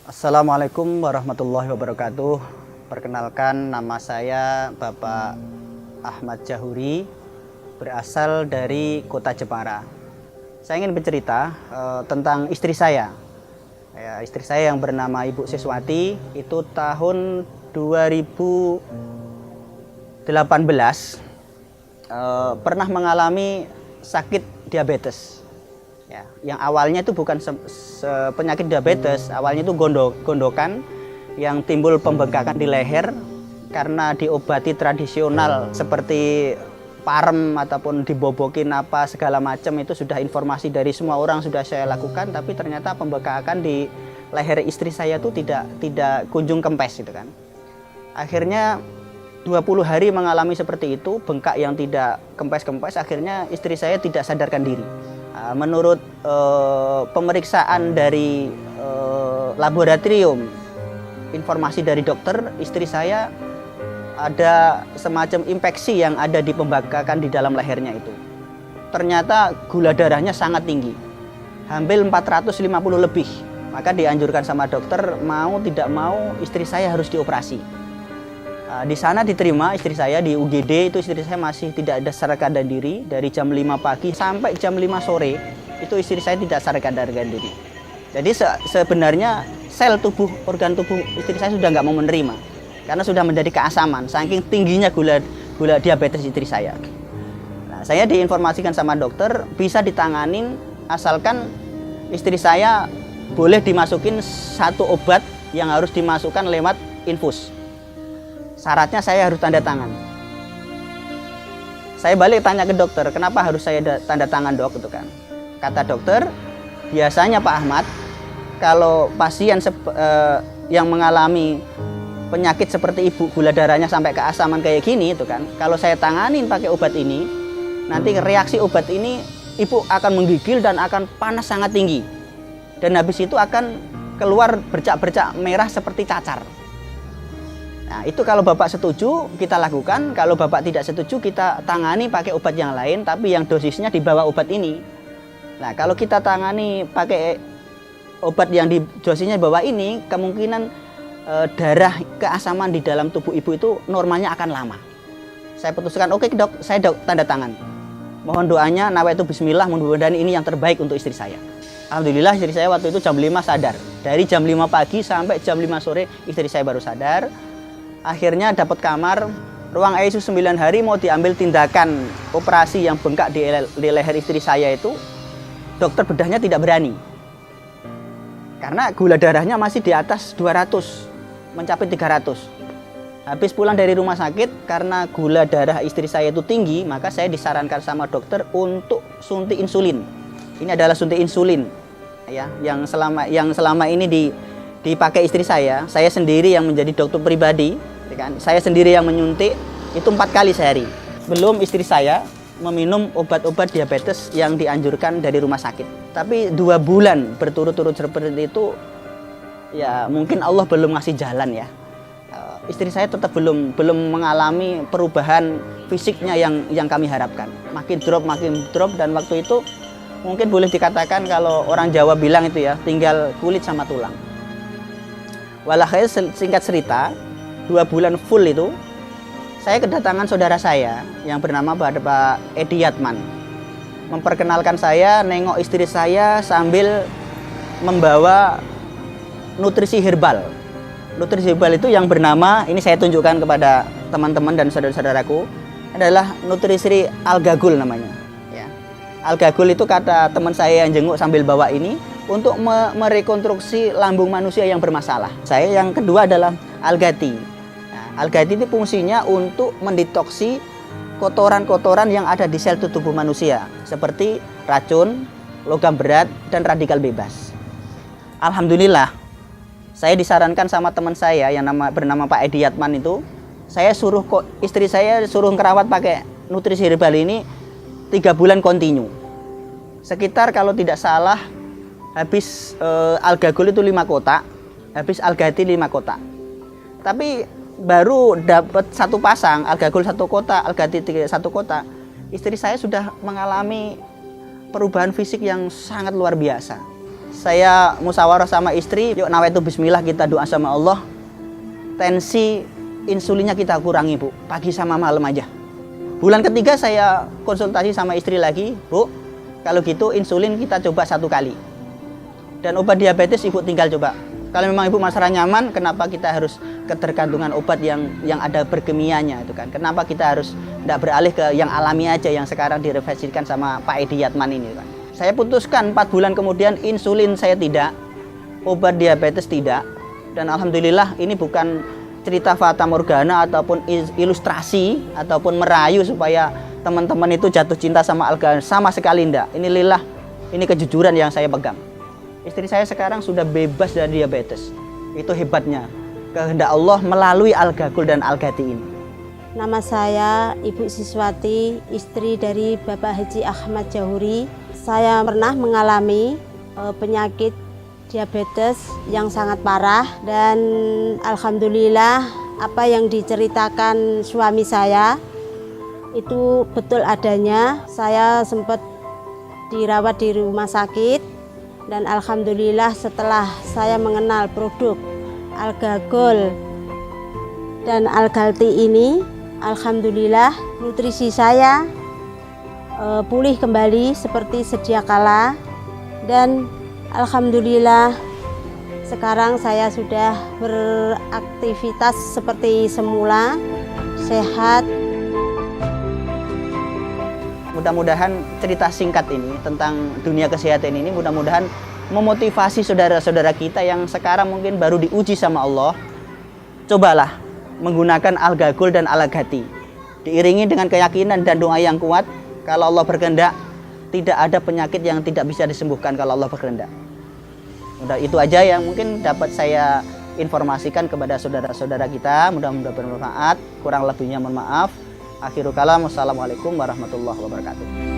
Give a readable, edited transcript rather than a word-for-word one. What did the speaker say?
Assalamualaikum warahmatullahi wabarakatuh. Perkenalkan, nama saya Bapak Ahmad Jahuri, berasal dari kota Jepara. Saya ingin bercerita tentang istri saya. Istri saya yang bernama Ibu Siswati itu tahun 2018 pernah mengalami sakit diabetes. Yang awalnya itu bukan penyakit diabetes, awalnya itu gondokan yang timbul pembengkakan di leher karena diobati tradisional seperti parem ataupun dibobokin apa segala macam. Itu sudah informasi dari semua orang, sudah saya lakukan, tapi ternyata pembengkakan di leher istri saya itu tidak kunjung kempes gitu kan. Akhirnya 20 hari mengalami seperti itu, bengkak yang tidak kempes-kempes, akhirnya istri saya tidak sadarkan diri. Menurut pemeriksaan dari laboratorium, informasi dari dokter, istri saya ada semacam infeksi yang ada di pembengkakan di dalam lehernya itu. Ternyata gula darahnya sangat tinggi, hampir 450 lebih. Maka dianjurkan sama dokter, mau tidak mau istri saya harus dioperasi. Di sana diterima istri saya di UGD, itu istri saya masih tidak ada sadarkan diri dari jam 5 pagi sampai jam 5 sore, itu istri saya tidak sadarkan diri. Jadi sebenarnya sel tubuh, organ tubuh istri saya sudah nggak mau menerima karena sudah menjadi keasaman saking tingginya gula diabetes istri saya. Nah, saya diinformasikan sama dokter bisa ditanganin asalkan istri saya boleh dimasukin satu obat yang harus dimasukkan lewat infus. Syaratnya saya harus tanda tangan. Saya balik tanya ke dokter, kenapa harus saya tanda tangan dok? Itu kan. Kata dokter, biasanya Pak Ahmad, kalau pasien yang mengalami penyakit seperti ibu, gula darahnya sampai keasaman kayak gini, itu kan. Kalau saya tanganin pakai obat ini, nanti reaksi obat ini ibu akan menggigil dan akan panas sangat tinggi. Dan habis itu akan keluar bercak-bercak merah seperti cacar. Nah, itu kalau Bapak setuju kita lakukan, kalau Bapak tidak setuju kita tangani pakai obat yang lain, tapi yang dosisnya di bawah obat ini. Nah, kalau kita tangani pakai obat yang di dosisnya di bawah ini, kemungkinan darah keasaman di dalam tubuh ibu itu normalnya akan lama. Saya putuskan, oke dok, saya tanda tangan. Mohon doanya, nawaitu bismillah, mudah-mudahan ini yang terbaik untuk istri saya. Alhamdulillah istri saya waktu itu jam 5 sadar. Dari jam 5 pagi sampai jam 5 sore istri saya baru sadar. Akhirnya dapat kamar, ruang ICU 9 hari mau diambil tindakan operasi yang bengkak di leher istri saya itu, dokter bedahnya tidak berani. Karena gula darahnya masih di atas 200, mencapai 300. Habis pulang dari rumah sakit, karena gula darah istri saya itu tinggi, maka saya disarankan sama dokter untuk suntik insulin. Ini adalah suntik insulin ya, yang selama ini dipakai istri saya sendiri yang menjadi dokter pribadi. Saya sendiri yang menyuntik itu 4 kali sehari. Belum istri saya meminum obat-obat diabetes yang dianjurkan dari rumah sakit. Tapi 2 bulan berturut-turut seperti itu, ya mungkin Allah belum ngasih jalan ya. Istri saya tetap belum mengalami perubahan fisiknya yang kami harapkan. Makin drop dan waktu itu mungkin boleh dikatakan kalau orang Jawa bilang itu ya, tinggal kulit sama tulang. Walhasil singkat cerita, 2 bulan full itu, saya kedatangan saudara saya yang bernama Pak Edi Yatman. Memperkenalkan saya, nengok istri saya sambil membawa nutrisi herbal. Nutrisi herbal itu yang bernama, ini saya tunjukkan kepada teman-teman dan saudara-saudaraku, adalah nutrisi Algagul namanya. Ya. Algagul itu kata teman saya yang jenguk sambil bawa ini, untuk merekonstruksi lambung manusia yang bermasalah. Saya yang kedua adalah Algati. Algati itu fungsinya untuk mendetoksi kotoran-kotoran yang ada di sel tubuh manusia seperti racun, logam berat, dan radikal bebas. Alhamdulillah, saya disarankan sama teman saya yang bernama Pak Edi Yatman itu, istri saya suruh ngerawat pakai nutrisi herbal ini 3 bulan kontinu. Sekitar kalau tidak salah habis Algagul itu 5 kotak, habis Algati 5 kotak. Tapi baru dapat 1 pasang, Algagul 1 kotak, Algati 1 kotak, istri saya sudah mengalami perubahan fisik yang sangat luar biasa. Saya musyawarah sama istri, yuk nawaitu bismillah, kita doa sama Allah. Tensi insulinnya kita kurangi, Bu, pagi sama malam aja. Bulan ketiga saya konsultasi sama istri lagi, Bu, kalau gitu insulin kita coba 1 kali. Dan obat diabetes Ibu tinggal coba. Kalau memang Ibu merasa nyaman, kenapa kita harus ketergantungan obat yang ada berkimianya itu kan? Kenapa kita harus tidak beralih ke yang alami aja yang sekarang direfleksikan sama Pak Edi Yatman ini kan? Saya putuskan 4 bulan kemudian insulin saya tidak, obat diabetes tidak, dan alhamdulillah ini bukan cerita fata morgana ataupun ilustrasi ataupun merayu supaya teman-teman itu jatuh cinta sama alga, sama sekali enggak. Ini lillah, ini kejujuran yang saya pegang. Istri saya sekarang sudah bebas dari diabetes. Itu hebatnya kehendak Allah melalui Al-Ghakul dan Al-Ghati ini. Nama saya Ibu Siswati, istri dari Bapak Haji Ahmad Jahuri. Saya pernah mengalami penyakit diabetes yang sangat parah dan alhamdulillah apa yang diceritakan suami saya itu betul adanya. Saya sempat dirawat di rumah sakit dan alhamdulillah setelah saya mengenal produk Al-Ghakul dan Al-Ghati ini, alhamdulillah nutrisi saya pulih kembali seperti sedia kala dan alhamdulillah sekarang saya sudah beraktivitas seperti semula, sehat. Mudah-mudahan cerita singkat ini tentang dunia kesehatan ini mudah-mudahan memotivasi saudara-saudara kita yang sekarang mungkin baru diuji sama Allah. Cobalah menggunakan Al-Ghakul dan Al-Ghati. Diiringi dengan keyakinan dan doa yang kuat. Kalau Allah berkehendak, tidak ada penyakit yang tidak bisa disembuhkan kalau Allah berkehendak. Udah itu aja yang mungkin dapat saya informasikan kepada saudara-saudara kita. Mudah-mudahan bermanfaat. Kurang lebihnya mohon maaf. Akhirul kalam. Wassalamualaikum warahmatullahi wabarakatuh.